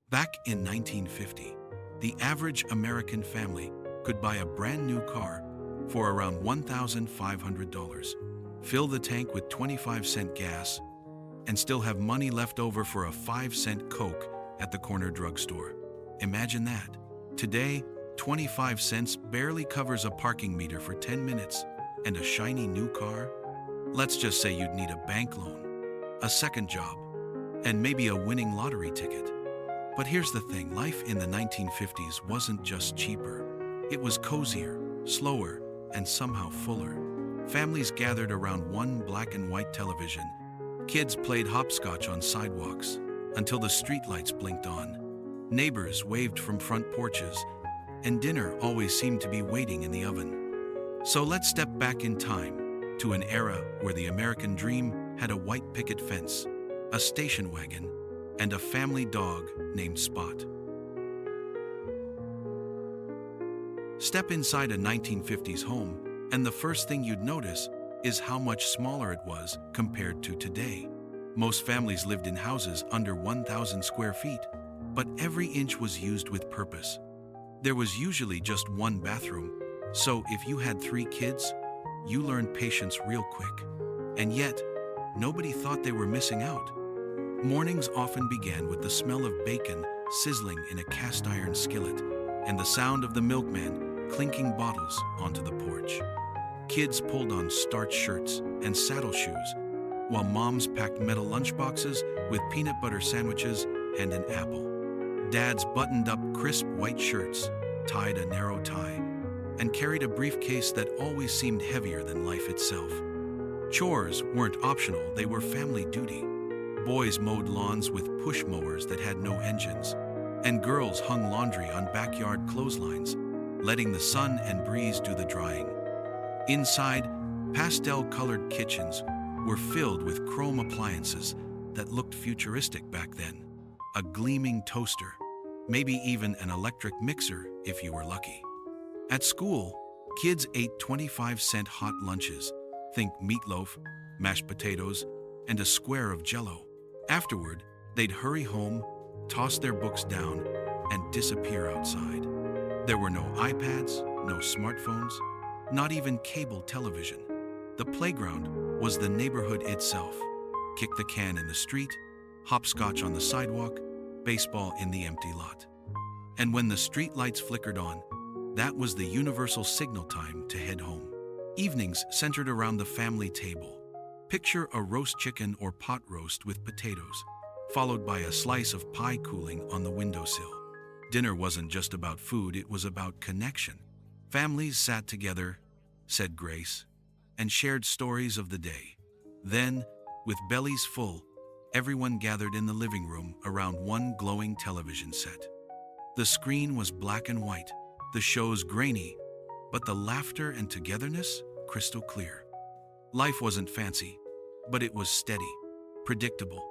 Back in 1950, the average American family could buy a brand new car for around $1,500, fill the tank with 25-cent gas, and still have money left over for a 5-cent Coke at the corner drugstore. Imagine that. Today, 25 cents barely covers a parking meter for 10 minutes, and a shiny new car? Let's just say you'd need a bank loan, a second job, and maybe a winning lottery ticket. But here's the thing, life in the 1950s wasn't just cheaper. It was cozier, slower, and somehow fuller. Families gathered around one black and white television. Kids played hopscotch on sidewalks until the streetlights blinked on. Neighbors waved from front porches, and dinner always seemed to be waiting in the oven. So let's step back in time to an era where the American dream had a white picket fence, a station wagon, and a family dog named Spot. Step inside a 1950s home, and the first thing you'd notice is how much smaller it was compared to today. Most families lived in houses under 1,000 square feet, but every inch was used with purpose. There was usually just one bathroom, so if you had 3 kids, you learned patience real quick. And yet, nobody thought they were missing out. Mornings often began with the smell of bacon sizzling in a cast iron skillet and the sound of the milkman clinking bottles onto the porch. Kids pulled on starched shirts and saddle shoes, while moms packed metal lunchboxes with peanut butter sandwiches and an apple. Dads buttoned up crisp white shirts, tied a narrow tie, and carried a briefcase that always seemed heavier than life itself. Chores weren't optional, they were family duty. Boys mowed lawns with push mowers that had no engines, and girls hung laundry on backyard clotheslines, letting the sun and breeze do the drying. Inside, pastel-colored kitchens were filled with chrome appliances that looked futuristic back then. A gleaming toaster, maybe even an electric mixer if you were lucky. At school, kids ate 25-cent hot lunches. Think meatloaf, mashed potatoes, and a square of Jell-O. Afterward, they'd hurry home, toss their books down, and disappear outside. There were no iPads, no smartphones, not even cable television. The playground was the neighborhood itself. Kick the can in the street, hopscotch on the sidewalk, baseball in the empty lot. And when the street lights flickered on, that was the universal signal time to head home. Evenings centered around the family table. Picture a roast chicken or pot roast with potatoes, followed by a slice of pie cooling on the windowsill. Dinner wasn't just about food, it was about connection. Families sat together, said grace, and shared stories of the day. Then, with bellies full, everyone gathered in the living room around one glowing television set. The screen was black and white, the shows grainy, but the laughter and togetherness crystal clear. Life wasn't fancy, but it was steady, predictable,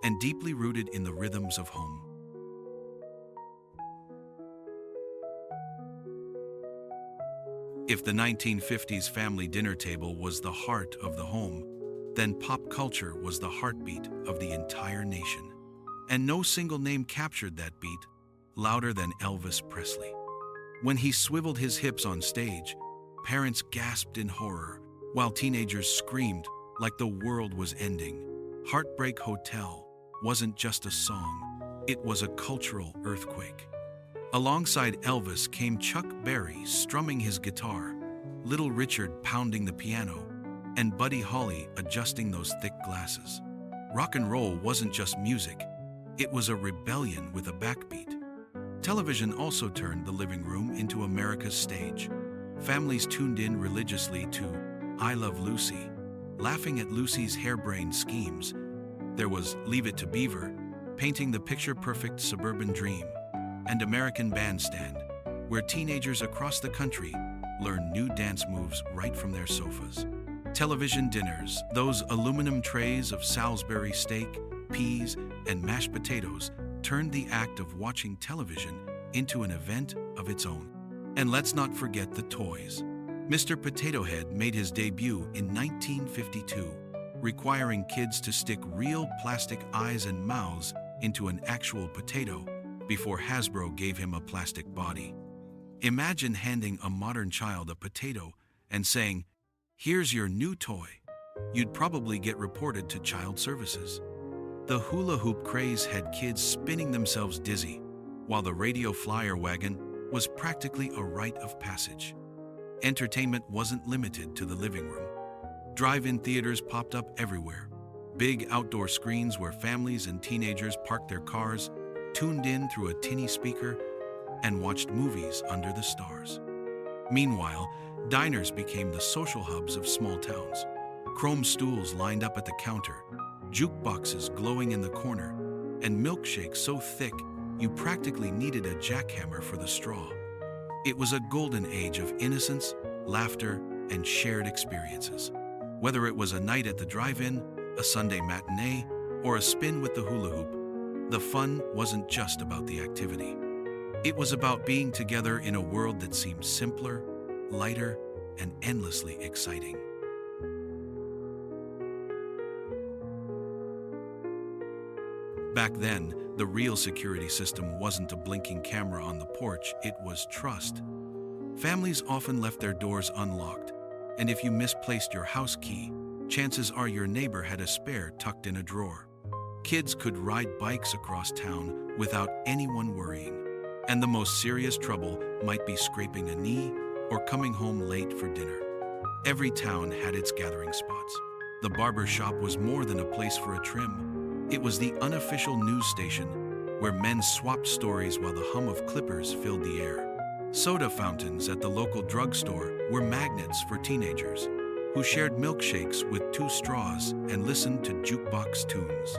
and deeply rooted in the rhythms of home. If the 1950s family dinner table was the heart of the home, then pop culture was the heartbeat of the entire nation. And no single name captured that beat louder than Elvis Presley. When he swiveled his hips on stage, parents gasped in horror, while teenagers screamed like the world was ending. Heartbreak Hotel wasn't just a song, it was a cultural earthquake. Alongside Elvis came Chuck Berry strumming his guitar, Little Richard pounding the piano, and Buddy Holly adjusting those thick glasses. Rock and roll wasn't just music, it was a rebellion with a backbeat. Television also turned the living room into America's stage. Families tuned in religiously to I Love Lucy, laughing at Lucy's harebrained schemes. There was Leave It to Beaver, painting the picture-perfect suburban dream, and American Bandstand, where teenagers across the country learned new dance moves right from their sofas. Television dinners, those aluminum trays of Salisbury steak, peas, and mashed potatoes, turned the act of watching television into an event of its own. And let's not forget the toys. Mr. Potato Head made his debut in 1952, requiring kids to stick real plastic eyes and mouths into an actual potato before Hasbro gave him a plastic body. Imagine handing a modern child a potato and saying, "Here's your new toy." You'd probably get reported to child services. The hula hoop craze had kids spinning themselves dizzy, while the radio flyer wagon was practically a rite of passage. Entertainment wasn't limited to the living room. Drive-in theaters popped up everywhere. Big outdoor screens where families and teenagers parked their cars, tuned in through a tinny speaker, and watched movies under the stars. Meanwhile, diners became the social hubs of small towns. Chrome stools lined up at the counter, jukeboxes glowing in the corner, and milkshakes so thick you practically needed a jackhammer for the straw. It was a golden age of innocence, laughter, and shared experiences. Whether it was a night at the drive-in, a Sunday matinee, or a spin with the hula hoop, the fun wasn't just about the activity. It was about being together in a world that seemed simpler, lighter, and endlessly exciting. Back then, the real security system wasn't a blinking camera on the porch, it was trust. Families often left their doors unlocked, and if you misplaced your house key, chances are your neighbor had a spare tucked in a drawer. Kids could ride bikes across town without anyone worrying, and the most serious trouble might be scraping a knee or coming home late for dinner. Every town had its gathering spots. The barber shop was more than a place for a trim. It was the unofficial news station where men swapped stories while the hum of clippers filled the air. Soda fountains at the local drugstore were magnets for teenagers who shared milkshakes with 2 straws and listened to jukebox tunes.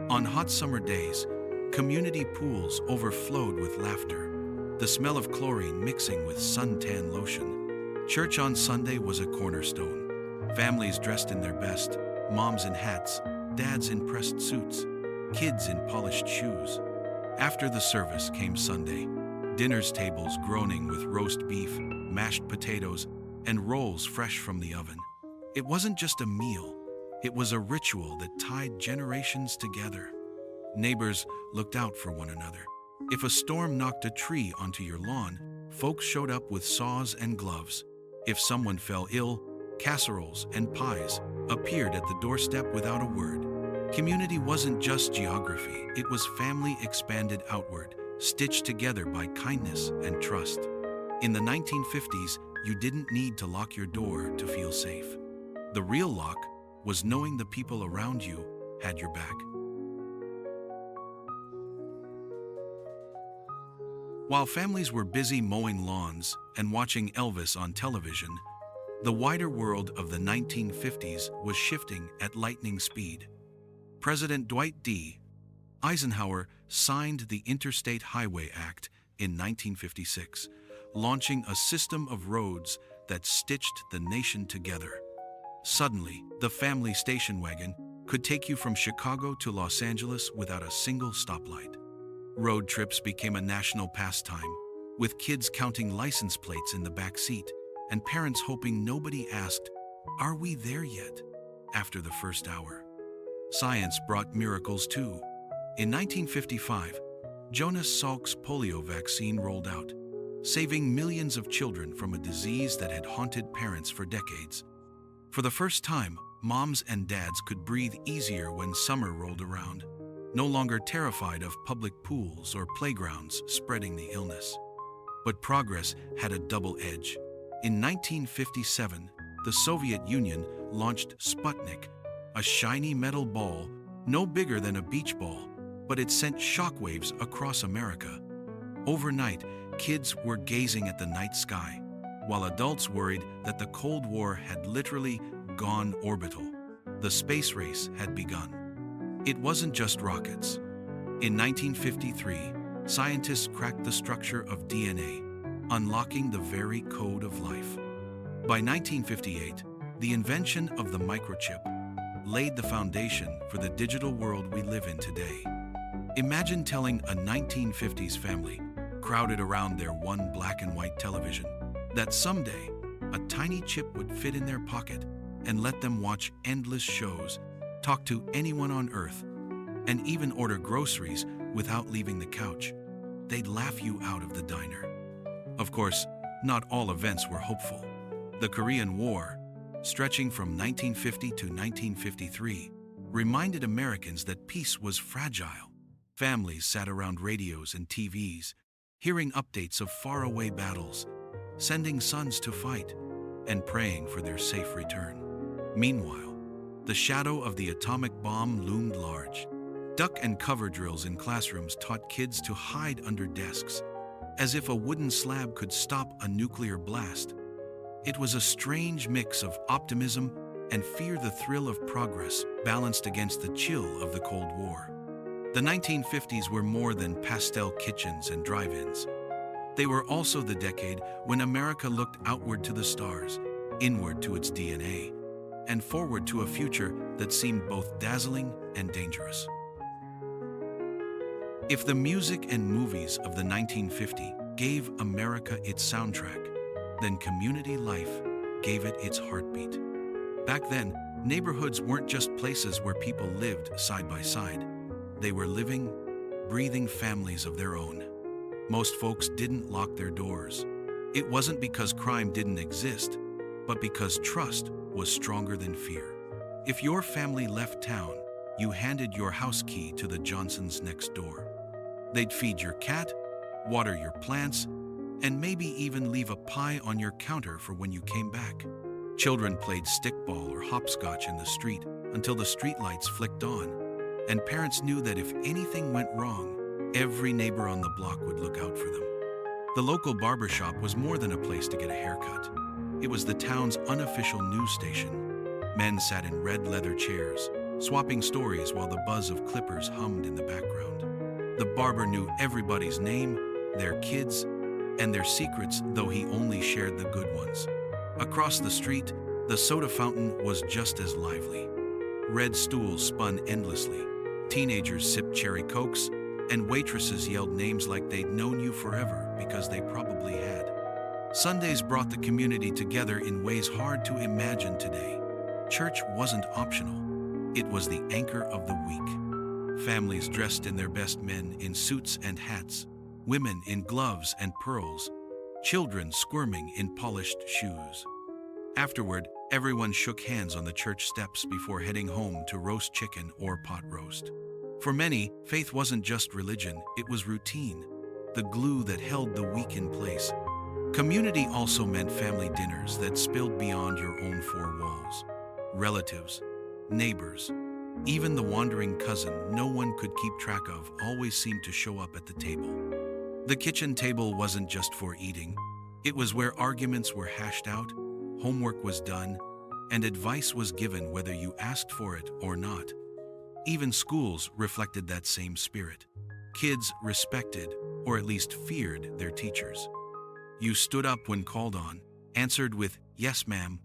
On hot summer days, community pools overflowed with laughter, the smell of chlorine mixing with suntan lotion. Church on Sunday was a cornerstone. Families dressed in their best, moms in hats, dads in pressed suits, kids in polished shoes. After the service came Sunday, dinner's tables groaning with roast beef, mashed potatoes, and rolls fresh from the oven. It wasn't just a meal, it was a ritual that tied generations together. Neighbors looked out for one another. If a storm knocked a tree onto your lawn, folks showed up with saws and gloves. If someone fell ill, casseroles and pies appeared at the doorstep without a word. Community wasn't just geography, it was family expanded outward, stitched together by kindness and trust. In the 1950s, you didn't need to lock your door to feel safe. The real lock was knowing the people around you had your back. While families were busy mowing lawns and watching Elvis on television, the wider world of the 1950s was shifting at lightning speed. President Dwight D. Eisenhower signed the Interstate Highway Act in 1956, launching a system of roads that stitched the nation together. Suddenly, the family station wagon could take you from Chicago to Los Angeles without a single stoplight. Road trips became a national pastime, with kids counting license plates in the back seat and parents hoping nobody asked, "Are we there yet?" after the first hour. Science brought miracles too. In 1955, Jonas Salk's polio vaccine rolled out, saving millions of children from a disease that had haunted parents for decades. For the first time, moms and dads could breathe easier when summer rolled around, no longer terrified of public pools or playgrounds spreading the illness. But progress had a double edge. In 1957, the Soviet Union launched Sputnik, a shiny metal ball no bigger than a beach ball, but it sent shockwaves across America. Overnight, kids were gazing at the night sky, while adults worried that the Cold War had literally gone orbital. The space race had begun. It wasn't just rockets. In 1953, scientists cracked the structure of DNA, unlocking the very code of life. By 1958, the invention of the microchip laid the foundation for the digital world we live in today. Imagine telling a 1950s family, crowded around their one black and white television, that someday a tiny chip would fit in their pocket and let them watch endless shows, talk to anyone on Earth, and even order groceries without leaving the couch. they'd laugh you out of the diner. Of course, not all events were hopeful. The Korean War, stretching from 1950 to 1953, reminded Americans that peace was fragile. Families sat around radios and TVs, hearing updates of faraway battles, sending sons to fight, and praying for their safe return. Meanwhile, the shadow of the atomic bomb loomed large. Duck and cover drills in classrooms taught kids to hide under desks, as if a wooden slab could stop a nuclear blast. It was a strange mix of optimism and fear, the thrill of progress balanced against the chill of the Cold War. The 1950s were more than pastel kitchens and drive-ins. They were also the decade when America looked outward to the stars, inward to its DNA, and forward to a future that seemed both dazzling and dangerous. If the music and movies of the 1950s gave America its soundtrack, then community life gave it its heartbeat. Back then, neighborhoods weren't just places where people lived side by side. They were living, breathing families of their own. Most folks didn't lock their doors. It wasn't because crime didn't exist, but because trust was stronger than fear. If your family left town, you handed your house key to the Johnsons next door. They'd feed your cat, water your plants, and maybe even leave a pie on your counter for when you came back. Children played stickball or hopscotch in the street until the streetlights flicked on, and parents knew that if anything went wrong, every neighbor on the block would look out for them. The local barbershop was more than a place to get a haircut. It was the town's unofficial news station. Men sat in red leather chairs, swapping stories while the buzz of clippers hummed in the background. The barber knew everybody's name, their kids, and their secrets, though he only shared the good ones. Across the street, the soda fountain was just as lively. Red stools spun endlessly. Teenagers sipped cherry cokes, and waitresses yelled names like they'd known you forever because they probably had. Sundays brought the community together in ways hard to imagine today. Church wasn't optional. It was the anchor of the week. Families dressed in their best, men in suits and hats, women in gloves and pearls, children squirming in polished shoes. Afterward, everyone shook hands on the church steps before heading home to roast chicken or pot roast. For many, faith wasn't just religion, it was routine, the glue that held the week in place. Community also meant family dinners that spilled beyond your own four walls. Relatives, neighbors, even the wandering cousin no one could keep track of always seemed to show up at the table. The kitchen table wasn't just for eating. It was where arguments were hashed out, homework was done, and advice was given whether you asked for it or not. Even schools reflected that same spirit. Kids respected, or at least feared, their teachers. You stood up when called on, answered with "yes, ma'am,"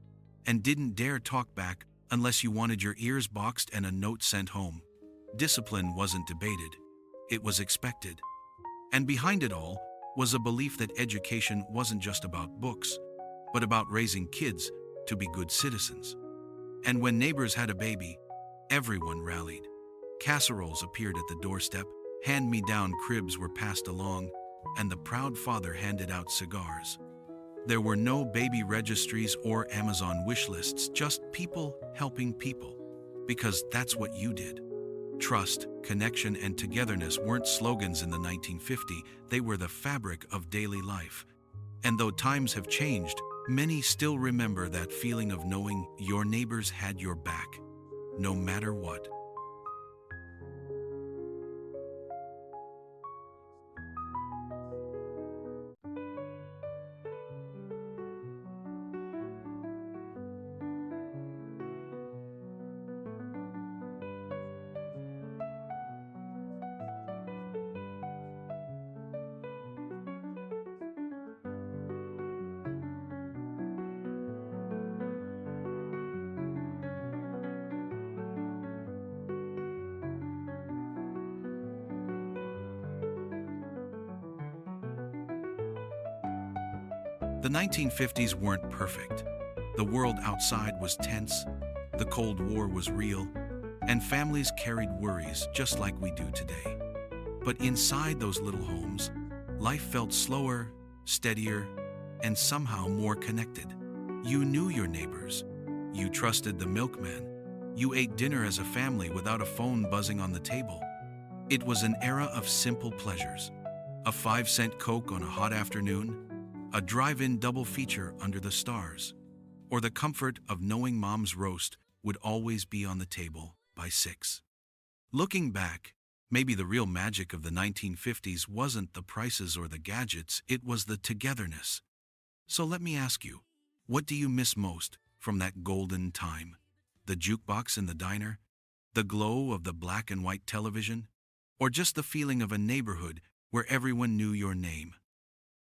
and didn't dare talk back unless you wanted your ears boxed and a note sent home. Discipline wasn't debated. It was expected. And behind it all was a belief that education wasn't just about books, but about raising kids to be good citizens. And when neighbors had a baby, everyone rallied. Casseroles appeared at the doorstep, hand-me-down cribs were passed along, and the proud father handed out cigars. There were no baby registries or Amazon wish lists, just people helping people. Because that's what you did. Trust, connection, and togetherness weren't slogans in the 1950s, they were the fabric of daily life. And though times have changed, many still remember that feeling of knowing your neighbors had your back, no matter what. The 1950s weren't perfect. The world outside was tense, the Cold War was real, and families carried worries just like we do today. But inside those little homes, Life felt slower, steadier, and somehow more connected. You knew your neighbors. You trusted the milkman. You ate dinner as a family without a phone buzzing on the table. It was an era of simple pleasures. A 5-cent Coke on a hot afternoon, a drive-in double feature under the stars, or the comfort of knowing Mom's roast would always be on the table by 6. Looking back, maybe the real magic of the 1950s wasn't the prices or the gadgets, it was the togetherness. So let me ask you, what do you miss most from that golden time? The jukebox in the diner? The glow of the black and white television? Or just the feeling of a neighborhood where everyone knew your name?